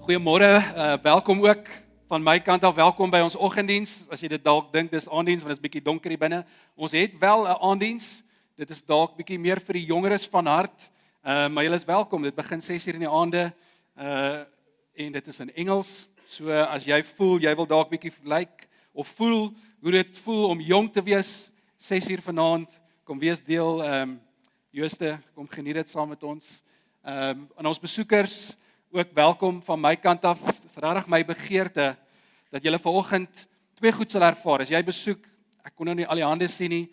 Goeiemôre, welkom ook van my kant af, welkom by ons oggenddiens. As jy dit dalk dink dis aanddiens, want dit is bietjie donker hier binne. Ons het wel 'n aanddiens. Dit is dalk bietjie meer vir die jongeres van hart, maar julle is welkom. Dit begin 6:00 in die aande en dit is in Engels. So as jy voel jy wil dalk bietjie lyk of voel hoe dit voel om jong te wees, 6:00 vanaand, kom wees deel. Jooste, kom geniet dit saam met ons. En ons besoekers ook welkom van my kant af. Dit is regtig my begeerte dat julle vanoggend twee goed sal ervaar. As jy besoek, ek kon nou nie al die hande sien nie,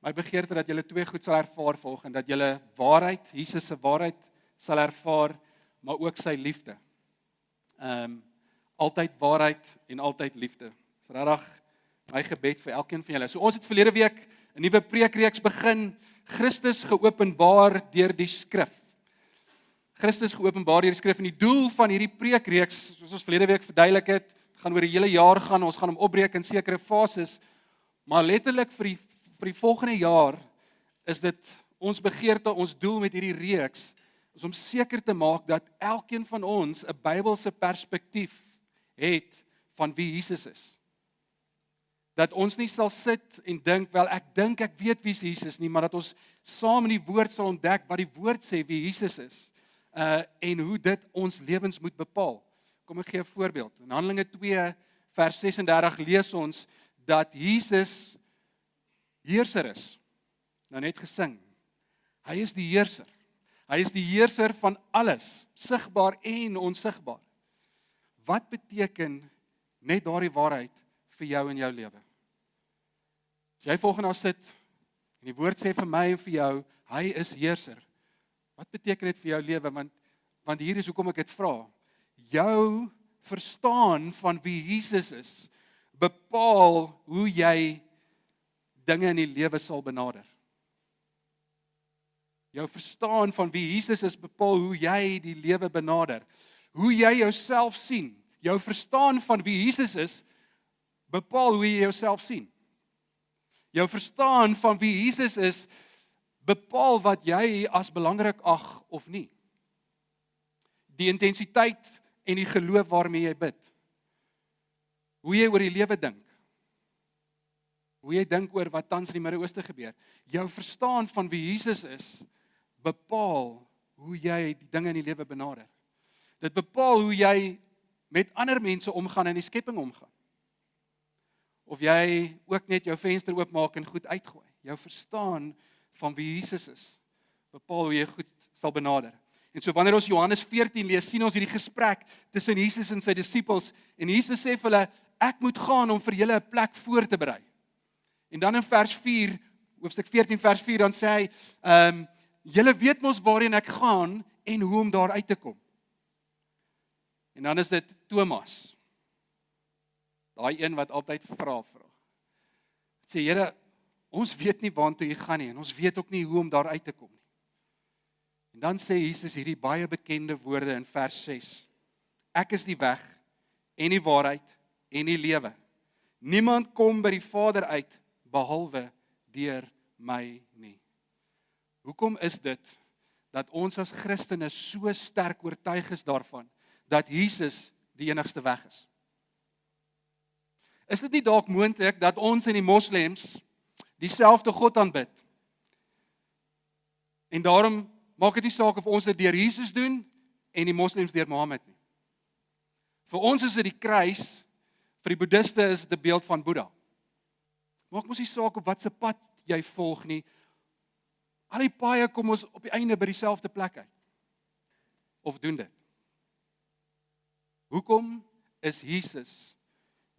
my begeerte dat julle twee goed sal ervaar vanoggend, dat julle waarheid, Jesus se waarheid sal ervaar, maar ook sy liefde. Altyd waarheid en altyd liefde. Dit is regtig my gebed vir elkeen van julle. So ons het verlede week 'n nuwe preekreeks begin, Christus geopenbaar deur die skrif. Christus geopenbaar deur die skrif, en die doel van hierdie preekreeks, soos ons verlede week verduidelik het, gaan oor 'n hele jaar gaan, ons gaan hom opbreek in sekere fases, maar letterlik vir die volgende jaar is dit ons begeerte, ons doel met hierdie reeks, is om seker te maak dat elkeen van ons 'n Bybelse perspektief het van wie Jesus is. Dat ons nie sal sit en dink, wel ek dink ek weet wie Jesus nie, maar dat ons saam in die woord sal ontdek wat die woord sê wie Jesus is. En hoe dit ons lewens moet bepaal. Kom ek gee 'n voorbeeld. In Handelinge 2 vers 36 lees ons dat Jesus heerser is. Nou net gesing. Hy is die heerser. Hy is die heerser van alles, sigbaar en onsigbaar. Wat beteken net daardie waarheid vir jou in jou lewe? As jy volgende sit en die woord sê vir my en vir jou, hy is heerser. Wat beteken dit vir jou lewe? Want hier is hoekom ek dit vra. Jou verstaan van wie Jesus is, bepaal hoe jy dinge in die lewe sal benader. Jou verstaan van wie Jesus is, bepaal hoe jy die lewe benader. Hoe jy jouself sien. Jou verstaan van wie Jesus is, bepaal hoe jy jouself sien. Jou verstaan van wie Jesus is, bepaal wat jy as belangrik ag of nie. Die intensiteit en die geloof waarmee jy bid. Hoe jy oor die lewe dink. Hoe jy dink oor wat tans in die Midde-Ooste gebeur. Jou verstaan van wie Jesus is, bepaal hoe jy die dinge in die lewe benader. Dit bepaal hoe jy met ander mense omgaan en in die skepping omgaan. Of jy ook net jou venster oopmaak en goed uitgooi. Jou verstaan van wie Jesus is, bepaal hoe jy goed sal benader. En so wanneer ons Johannes 14 lees, sien ons hierdie gesprek tussen Jesus en sy disippels, en Jesus sê vir hulle, ek moet gaan om vir julle 'n plek voor te berei. En dan in vers 4, hoofstuk 14 vers 4, dan sê hy, julle weet mos waarheen ek gaan en hoe om daar uit te kom. En dan is dit Thomas, daai een wat altyd vra. Sê, Here, ons weet nie waartoe jy gaan nie, en ons weet ook nie hoe om daar uit te kom nie. En dan sê Jesus hierdie baie bekende woorde in vers 6. Ek is die weg, en die waarheid, en die lewe. Niemand kom by die Vader uit, behalwe deur my nie. Hoekom is dit, dat ons as Christene so sterk oortuig is daarvan, dat Jesus die enigste weg is? Is dit nie dalk moontlik, dat ons en die moslems, dieselfde God aanbid? En daarom maak dit nie saak of ons dit deur Jesus doen en die moslems deur Mohammed nie. Vir ons is dit die kruis, vir die boeddhiste is dit 'n beeld van Boeddha. Maak mos nie saak op watse pad jy volg nie. Al die paaie kom ons op die einde by dieselfde plek uit. Of doen dit? Hoekom is Jesus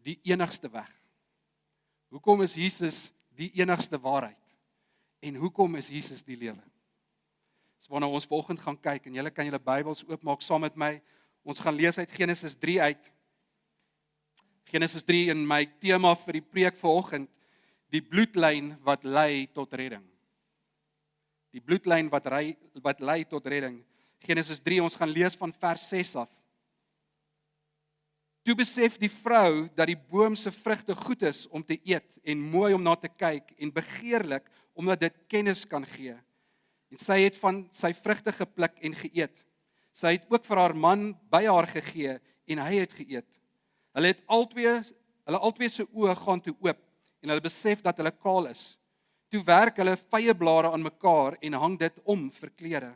die enigste weg? Hoekom is Jesus die enigste waarheid? En hoekom is Jesus die lewe? Dis waarna ons vanoggend gaan kyk, en julle kan julle Bybels oopmaak saam met my. Ons gaan lees uit Genesis 3 uit. Genesis 3 in my tema vir die preek vanoggend, die bloedlyn wat lei tot redding. Die bloedlyn wat lei tot redding. Genesis 3, ons gaan lees van vers 6 af. Toe besef die vrou dat die boom se vrugte goed is om te eet en mooi om na te kyk en begeerlik omdat dit kennis kan gee. En sy het van sy vrugte gepluk en geëet. Sy het ook vir haar man by haar gegee en hy het geëet. Hulle albei se oë gaan toe oop en hulle besef dat hulle kaal is. Toe werk hulle vyeblare aan mekaar en hang dit om vir klere.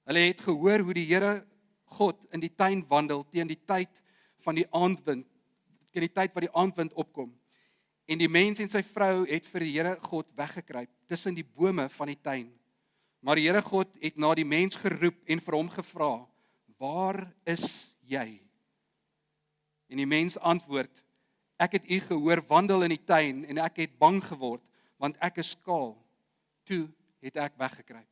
Hulle het gehoor hoe die Here God in die tuin wandel teen die tyd wat die aandwind opkom. En die mens en sy vrou het vir die Here God weggekruip tussen die bome van die tuin. Maar die Here God het na die mens geroep en vir hom gevra, "Waar is jy?" En die mens antwoord, "Ek het u gehoor wandel in die tuin en ek het bang geword, want ek is skaal. Toe het ek weggekruip."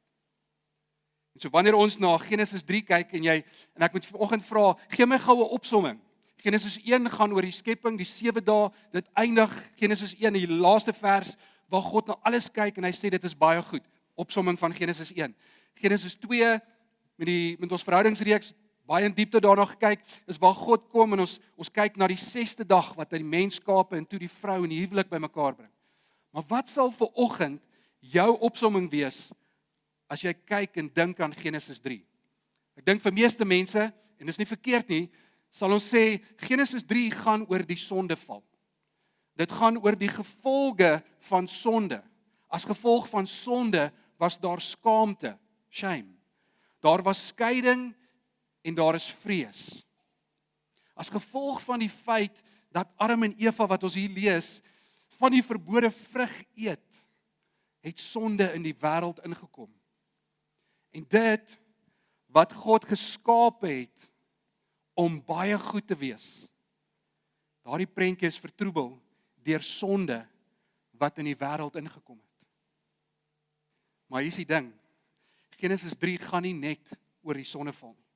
En so wanneer ons na Genesis 3 kyk en ek moet vanoggend vra, gee my goue opsomming. Genesis 1 gaan oor die skepping, die 7 dae, dit eindig Genesis 1, die laaste vers waar God na alles kyk en hy sê dit is baie goed. Opsomming van Genesis 1. Genesis 2 met ons verhoudingsreeks baie in diepte daarna gekyk, is waar God kom en ons kyk na die 6de dag wat hy die mens skape en toe die vrou en die huwelik bymekaar bring. Maar wat sal vir oggend jou opsomming wees as jy kyk en dink aan Genesis 3? Ek dink vir meeste mense, en dis nie verkeerd nie, sal ons sê Genesis 3 gaan oor die sondeval. Dit gaan oor die gevolge van sonde. As gevolg van sonde was daar skaamte, shame. Daar was skeiding en daar is vrees. As gevolg van die feit dat Adam en Eva wat ons hier lees, van die verbode vrug eet, het sonde in die wêreld ingekom. En dit wat God geskaap het om baie goed te wees, daardie prentjie is vertroebel deur sonde wat in die wêreld ingekom het. Maar hier is die ding, Genesis 3 gaan nie net oor die sondeval nie.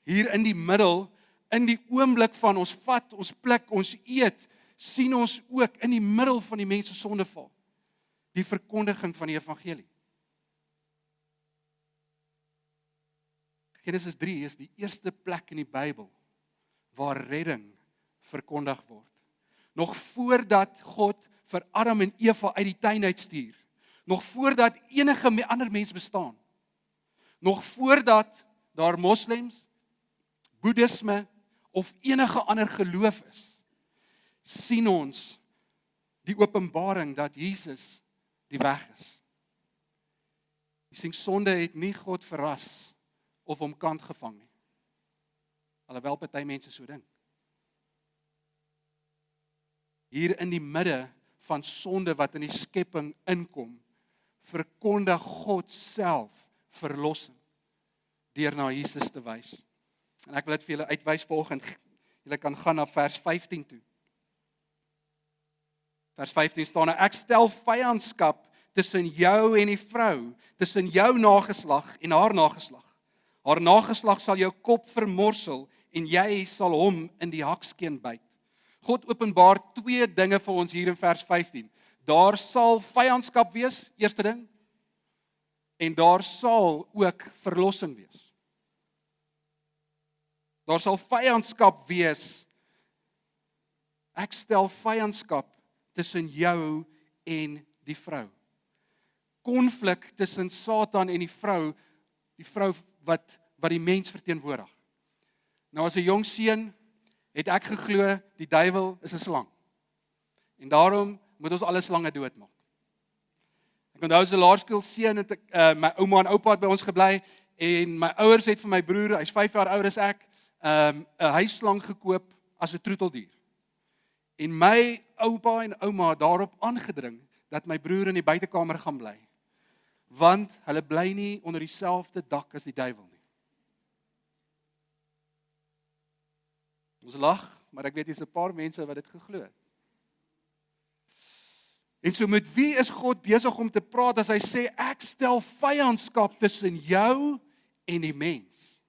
Hier in die middel, in die oomblik van ons vat, ons pluk, ons eet, sien ons ook in die middel van die mens se sondeval, die verkondiging van die evangelie. Genesis 3 is die eerste plek in die Bybel waar redding verkondig word. Nog voordat God vir Adam en Eva uit die tuin uitstuur, nog voordat enige ander mens bestaan, nog voordat daar moslems, boeddhisme of enige ander geloof is, sien ons die openbaring dat Jesus die weg is. Jy sien, sonde het nie God verras of hom kant gevang nie. Alhoewel party mense so dink. Hier in die midde van sonde wat in die skepping inkom, verkondig God self verlossing deur na Jesus te wys. En ek wil dit vir julle uitwys vanoggend. Julle kan gaan na vers 15 toe. Vers 15 staan: "Ek stel vyandskap tussen jou en die vrou, tussen jou nageslag en haar nageslag. Haar nageslag sal jou kop vermorsel en jy sal hom in die hakskeen byt." God openbaar 2 dinge vir ons hier in vers 15. Daar sal vyandskap wees, eerste ding, en daar sal ook verlossing wees. Daar sal vyandskap wees. Ek stel vyandskap tussen jou en die vrou. Konflik tussen Satan en die vrou wat die mens verteenwoordig. Nou as 'n jong seun het ek geglo die duiwel is 'n slang. En daarom moet ons alle slange doodmaak. Ek onthou as 'n laerskool seun het ek my ouma en oupa het by ons gebly en my ouers het vir my broer, hy's 5 jaar ouer as ek, 'n huisslang gekoop as 'n troeteldier. En my oupa en ouma het daarop aangedring dat my broer in die buitekamer gaan bly. Want hulle bly nie onder dieselfde dak as die duiwel nie. Ons lag, maar ek weet hier's 'n paar mense wat dit geglo het. En so met wie is God besig om te praat as hy sê ek stel vyandskap tussen jou en die mens?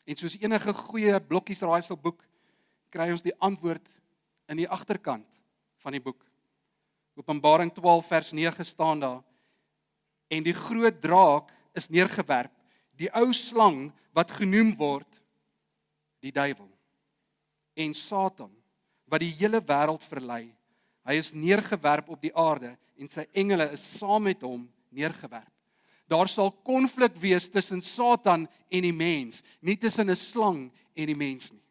En soos enige goeie blokkies raaiselboek kry ons die antwoord in die agterkant van die boek. Openbaring 12 vers 9 staan daar: "En die groot draak is neergewerp, die ou slang wat genoem word die duiwel en Satan, wat die hele wêreld verlei. Hy is neergewerp op die aarde en sy engele is saam met hom neergewerp. Daar sal konflik wees tussen Satan en die mens, nie tussen 'n slang en die mens nie.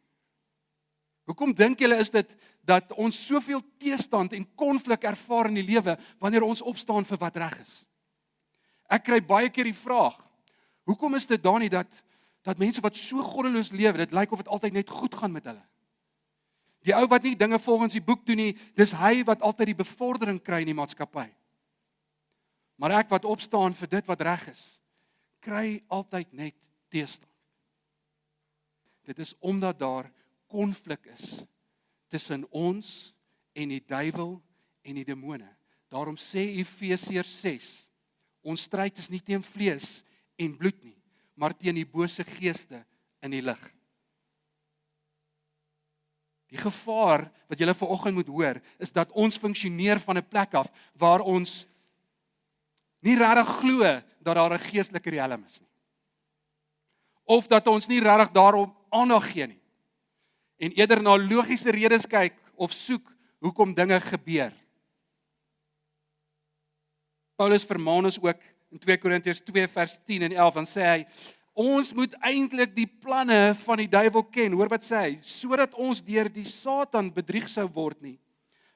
Hoekom dink julle is dit dat ons soveel teestand en konflik ervaar in die lewe wanneer ons opstaan vir wat reg is? Ek kry baie keer die vraag, hoekom is dit dan nie dat mense wat so goddeloos lewe, dit lyk of dit altyd net goed gaan met hulle? Die ou wat nie dinge volgens die boek doen nie, dis hy wat altyd die bevordering kry in die maatskappy. Maar ek wat opstaan vir dit wat reg is, kry altyd net teestand. Dit is omdat daar konflik is tussen ons en die duiwel en die demone. Daarom sê Efesiërs 6, ons stryd is nie teen vlees en bloed nie, maar teen die bose geeste in die lig. Die gevaar wat julle vanoggend moet hoor, is dat ons funksioneer van 'n plek af waar ons nie regtig glo dat daar 'n geestelike riem is nie. Of dat ons nie regtig daarom aandag gee nie. En eerder na logiese redes kyk of soek hoekom dinge gebeur. Paulus vermaan ons ook in 2 Korintiërs 2 vers 10 en 11, dan sê hy, ons moet eintlik die planne van die duiwel ken. Hoor wat sê hy, sodat ons deur die Satan bedrieg sou word nie,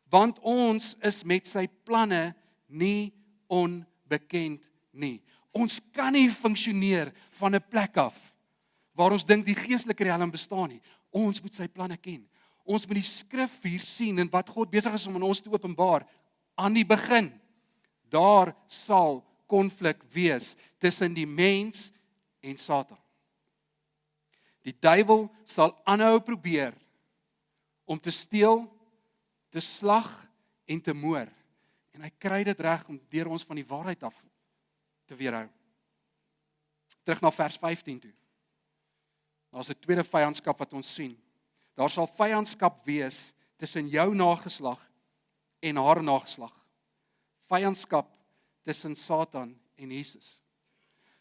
want ons is met sy planne nie onbekend nie. Ons kan nie funksioneer van 'n plek af waar ons dink die geestelike riem bestaan nie. Ons moet sy planne ken. Ons moet die skrif hier sien en wat God besig is om aan ons te openbaar aan die begin. Daar sal konflik wees tussen die mens en Satan. Die duiwel sal aanhou probeer om te steel, te slag en te moor. En hy kry dit reg om deur ons van die waarheid af te weerhou. Terug na vers 15 toe. Daar's 'n tweede vyandskap wat ons sien. Daar sal vyandskap wees tussen jou nageslag en haar nageslag. Vyandskap tussen Satan en Jesus.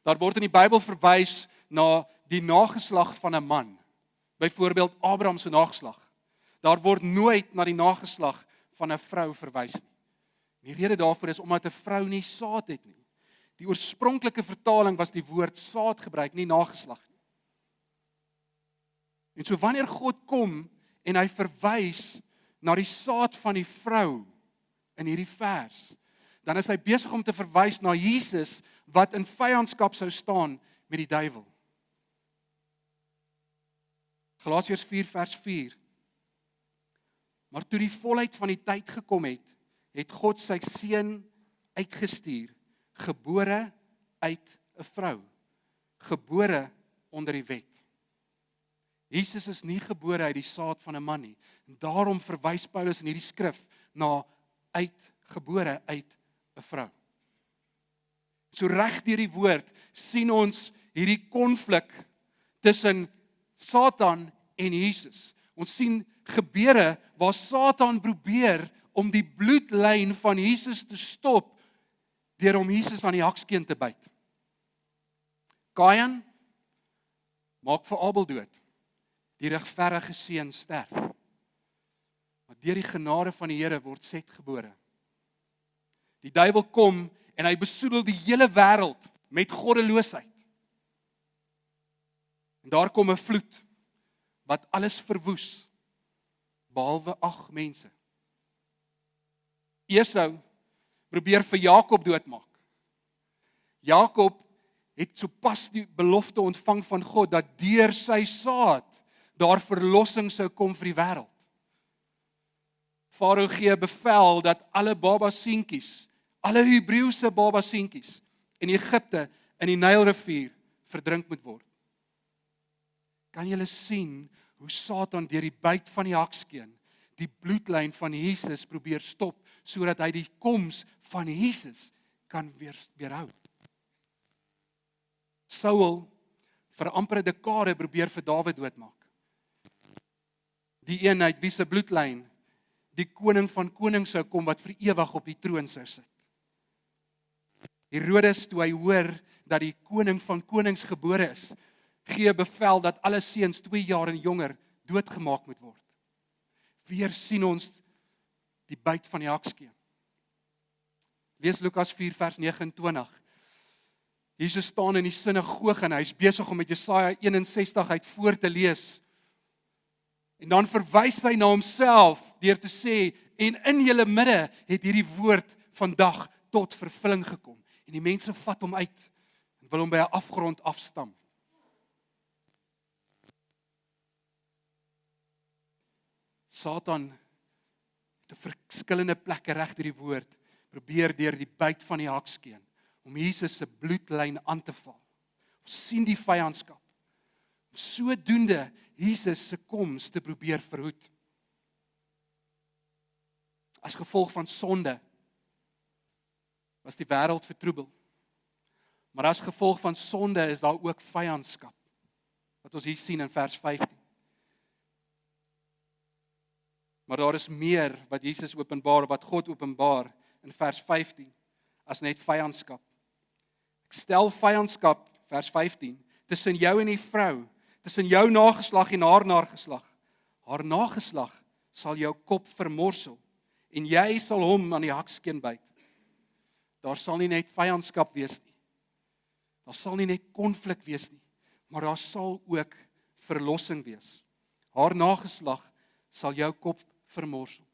Daar word in die Bybel verwys na die nageslag van 'n man. Byvoorbeeld Abraham se nageslag. Daar word nooit na die nageslag van 'n vrou verwys nie. Die rede daarvoor is omdat 'n vrou nie saad het nie. Die oorspronklike vertaling was die woord saad gebruik, nie nageslag nie. En so wanneer God kom en hy verwys na die saad van die vrou in hierdie vers, dan is hy besig om te verwys na Jesus wat in vyandskap sou staan met die duiwel. Galasiërs 4 vers 4. Maar toe die volheid van die tyd gekom het, het God sy seun uitgestuur, gebore uit 'n vrou, gebore onder die wet. Jesus is nie gebore uit die saad van 'n man nie. En daarom verwys Paulus in hierdie skrif na gebore uit 'n vrou. So reg deur die woord sien ons hierdie konflik tussen Satan en Jesus. Ons sien gebeure waar Satan probeer om die bloedlyn van Jesus te stop deur om Jesus aan die hakskeen te byt. Kain maak vir Abel dood. Die regverdige seun sterf. Maar deur die genade van die Here word Set gebore. Die duiwel kom en hy besoedel die hele wêreld met goddeloosheid. En daar kom 'n vloed wat alles verwoes, behalwe 8 mense. Esau probeer vir Jakob doodmaak. Jakob het sopas die belofte ontvang van God dat deur sy saad daar verlossing sou kom vir die wêreld. Farao gee bevel dat alle babaseentjies, alle Hebreëse babaseentjies in Egipte in die Nylrivier verdrink moet word. Kan julle sien hoe Satan deur die byt van die hakskeen die bloedlyn van Jesus probeer stop sodat hy die koms van Jesus kan weerhou? Saul vir amper 'n dekade probeer vir Dawid doodmaak. Die een uit wie se bloedlyn die koning van konings sou kom wat vir ewig op die troon sou sit. Herodes, toe hy hoor dat die koning van konings gebore is, gee bevel dat alle seuns 2 jaar en jonger doodgemaak moet word. Weer sien ons die byt van die hakskeen. Lees Lukas 4 vers 29. Jesus staan in die sinagoge en hy's besig om met Jesaja 61 uit voor te lees. En dan verwys hy na homself deur te sê, en in julle midde het hierdie woord vandag tot vervulling gekom. En die mense vat hom uit en wil hom by 'n afgrond afstamp. Satan het op verskillende plekke reg deur die woord probeer deur die byt van die hakskeen om Jesus se bloedlyn aan te val. Ons sien die vyandskap. Om sodoende Jesus se koms te probeer verhoed. As gevolg van sonde was die wêreld vertroebel. Maar as gevolg van sonde is daar ook vyandskap. Wat ons hier sien in vers 15. Maar daar is meer wat Jesus openbaar, wat God openbaar in vers 15, as net vyandskap. Ek stel vyandskap, vers 15, tussen jou en die vrou, tussen jou nageslag en haar nageslag. Haar nageslag sal jou kop vermorsel, en jy sal hom aan die hakskeen byt. Daar sal nie net vyandskap wees nie. Daar sal nie net konflik wees nie, maar daar sal ook verlossing wees. Haar nageslag sal jou kop vermorsel.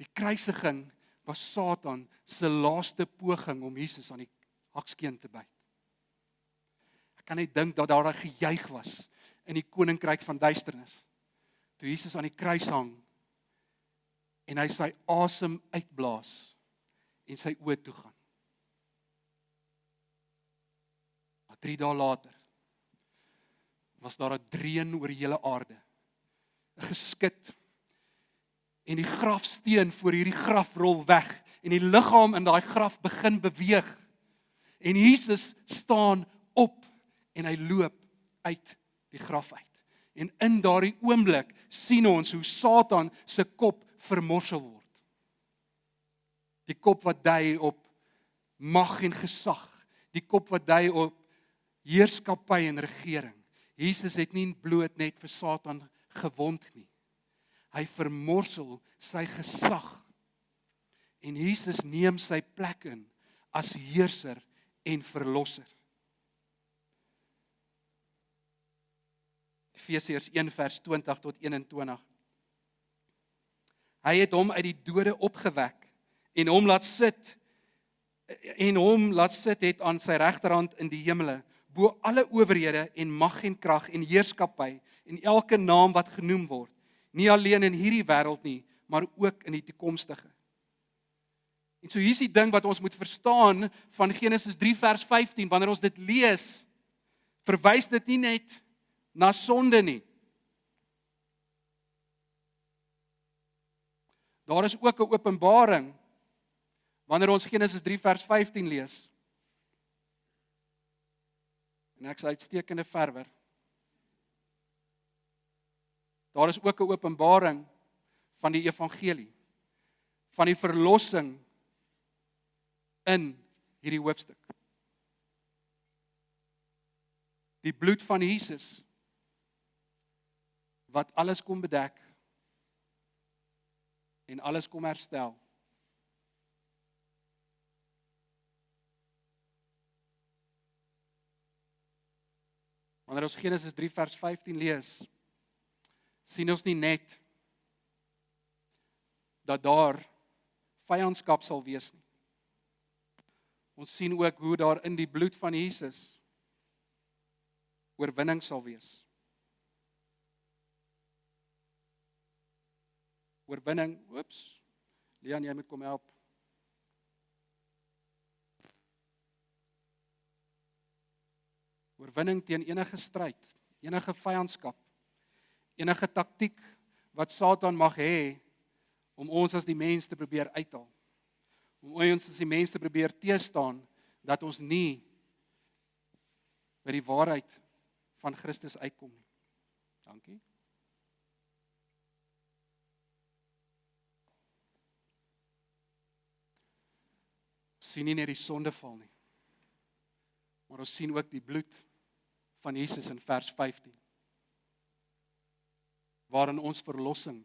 Die kruisiging was Satan se laaste poging om Jesus aan die hakskeen te byt. Ek kan net dink dat daar 'n gejuig was in die koninkryk van duisternis, toe Jesus aan die kruis hang, en hy sy asem uitblaas, en sy oë toegaan. Maar 3 dae later, was daar 'n dreun oor die hele aarde, 'n geskit, en die grafsteen voor hierdie graf rol weg, en die liggaam in daai graf begin beweeg, en Jesus staan op, en hy loop uit die graf uit. En in daardie oomblik sien ons hoe Satan se kop vermorsel word. Die kop wat dui op mag en gesag, die kop wat dui op heerskappy en regering. Jesus het nie bloot net vir Satan gewond nie. Hy vermorsel sy gesag. En Jesus neem sy plek in as heerser en verlosser. Efesiërs 1 vers 20 tot 21. Hy het hom uit die dode opgewek en hom laat sit het aan sy regterhand in die hemele, bo alle owerhede en mag en krag en heerskappy en elke naam wat genoem word, nie alleen in hierdie wêreld nie, maar ook in die toekomstige. En so hier is die ding wat ons moet verstaan van Genesis 3 vers 15, wanneer ons dit lees, verwys dit nie net na sonde nie. Daar is ook 'n openbaring wanneer ons Genesis 3 vers 15 lees. En ek is uitstekende verwer. Daar is ook 'n openbaring van die evangelie, van die verlossing in hierdie hoofstuk. Die bloed van Jesus wat alles kom bedek en alles kom herstel. Wanneer ons Genesis 3 vers 15 lees, sien ons nie net dat daar vyandskap sal wees nie. Ons sien ook hoe daar in die bloed van Jesus oorwinning sal wees. Oorwinning, Leon, jy moet kom help. Oorwinning teen enige stryd, enige vyandskap, enige taktiek wat Satan mag hê om ons as die mens te probeer uithaal. Om ons as die mens te probeer teestaan dat ons nie by die waarheid van Christus uitkom nie. Dankie. Ons sien nie net die sondeval nie, maar ons sien ook die bloed van Jesus in vers 15, waarin ons verlossing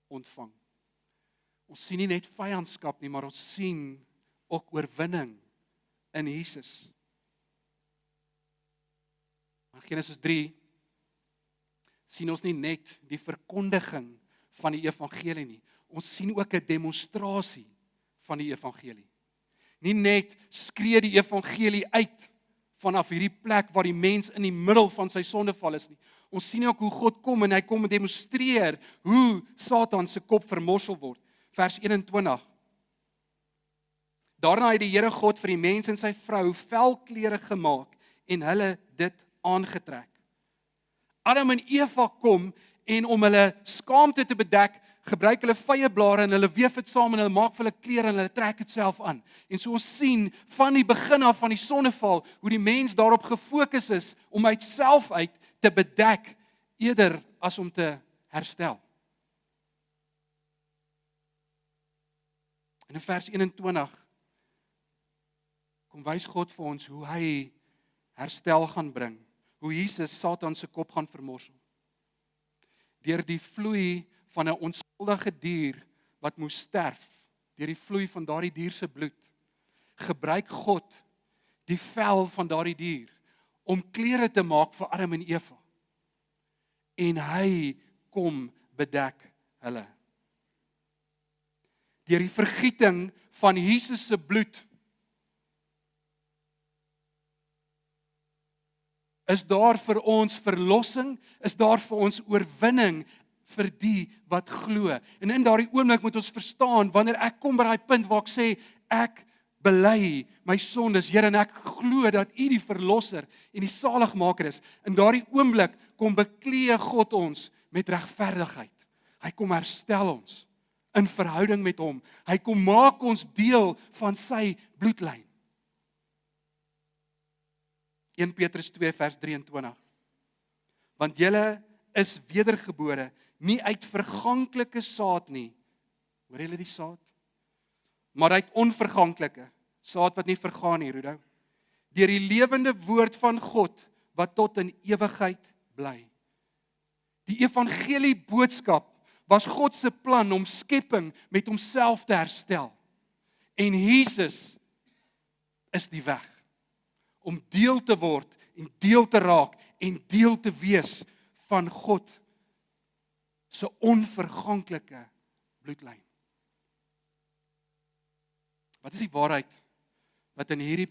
ontvang. Ons sien nie net vyandskap nie, maar ons sien ook oorwinning in Jesus. In Genesis 3 sien ons nie net die verkondiging van die evangelie nie. Ons sien ook 'n demonstrasie van die evangelie. Nie net skree die evangelie uit vanaf hierdie plek waar die mens in die middel van sy sondeval is nie. Ons sien ook hoe God kom en hy kom demonstreer hoe Satan se kop vermorsel word. Vers 21. Daarna het die Here God vir die mens en sy vrou velklere gemaak en hulle dit aangetrek. Adam en Eva kom en om hulle skaamte te bedek, gebruik hulle vyeblare en hulle weef dit saam en hulle maak vir hulle klere en hulle trek dit self aan. En so ons sien van die begin af van die sondeval hoe die mens daarop gefokus is om uit self uit te bedek eerder as om te herstel. En in vers 21 kom wys God vir ons hoe hy herstel gaan bring, hoe Jesus Satan se kop gaan vermorsel. Deur die vloei van 'n onskuldige dier wat moes sterf, deur die vloei van daardie dier se bloed, gebruik God die vel van daardie dier om klere te maak vir Adam en Eva. En hy kom bedek hulle. Deur die vergieting van Jesus se bloed is daar vir ons verlossing, is daar vir ons oorwinning vir die wat glo. En in daardie oomblik moet ons verstaan, wanneer ek kom by daai punt waar ek sê, ek bely my sondes, Here, en ek glo dat U die verlosser en die saligmaker is. In daardie oomblik kom beklee God ons met regverdigheid. Hy kom herstel ons in verhouding met hom. Hy kom maak ons deel van sy bloedlyn. 1 Petrus 2 vers 23. Want julle is wedergebore, nie uit verganklike saad nie. Hoor julle die saad? Maar uit onverganklike saad wat nie vergaan nie, Rudo. Deur die lewende woord van God wat tot in ewigheid bly. Die evangelie boodskap was God se plan om skepping met homself te herstel. En Jesus is die weg om deel te word en deel te raak en deel te wees van God se onverganklike bloedlyn. Wat is die waarheid wat in hierdie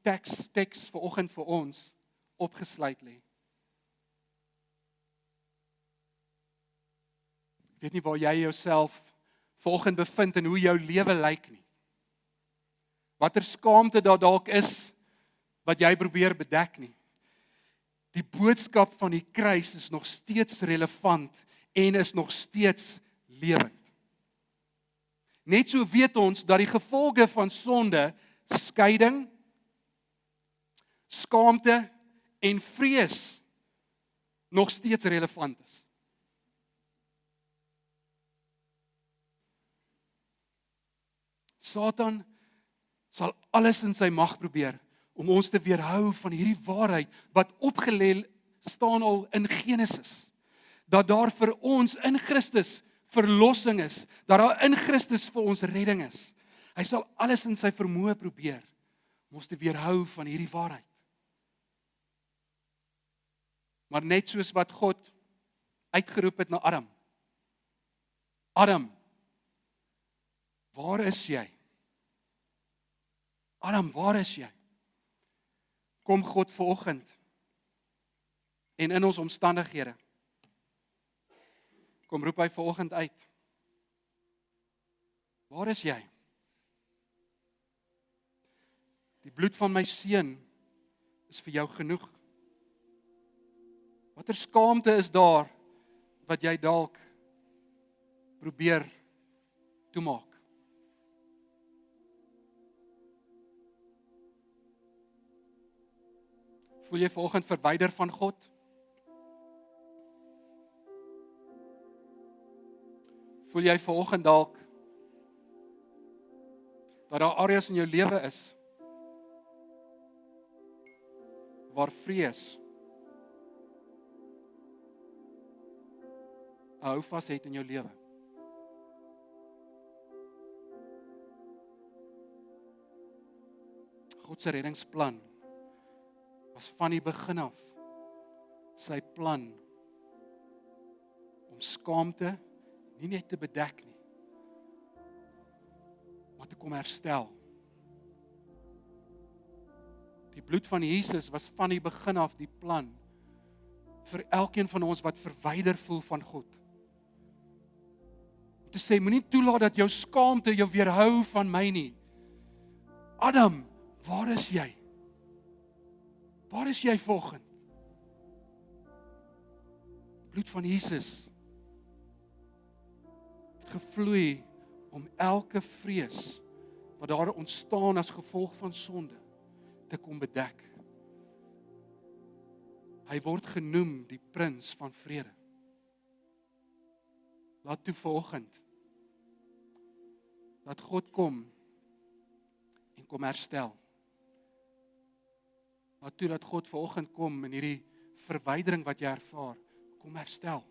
teks vanoggend vir ons opgesluit lê? Ek weet nie waar jy jouself vanoggend bevind en hoe jou lewe lyk nie. Watter skaamte daar dalk is wat jy probeer bedek nie. Die boodskap van die kruis is nog steeds relevant en is nog steeds lewend. Net so weet ons dat die gevolge van sonde, skeiding, skaamte en vrees nog steeds relevant is. Satan sal alles in sy mag probeer om ons te weerhou van hierdie waarheid wat opgelê staan al in Genesis. Dat daar vir ons in Christus verlossing is, dat daar in Christus vir ons redding is. Hy sal alles in sy vermoë probeer om ons te weerhou van hierdie waarheid. Maar net soos wat God uitgeroep het na Adam. Adam, waar is jy? Adam, waar is jy? Kom God vanoggend en in ons omstandighede. Kom roep hy vanoggend uit. Waar is jy? Die bloed van my seun is vir jou genoeg. Watter skaamte is daar wat jy dalk probeer toemaak? Voel jy vanoggend verwyder van God? Voel jy vanoggend dalk dat daar areas in jou lewe is waar vrees 'n houvas het in jou lewe? God se reddingsplan was van die begin af sy plan om skaamte nie net te bedek nie, maar te kom herstel. Die bloed van Jesus was van die begin af die plan vir elkeen van ons wat verwyder voel van God. Om te sê, moenie toelaat dat jou skaamte jou weerhou van my nie. Adam, waar is jy? Waar is jy vanoggend? Die bloed van Jesus het gevloei om elke vrees wat daar ontstaan as gevolg van sonde te kom bedek. Hy word genoem die prins van vrede. Laat toe vanoggend dat God kom en kom herstel. Laat toe dat God vanoggend kom in hierdie verwydering wat jy ervaar, kom herstel.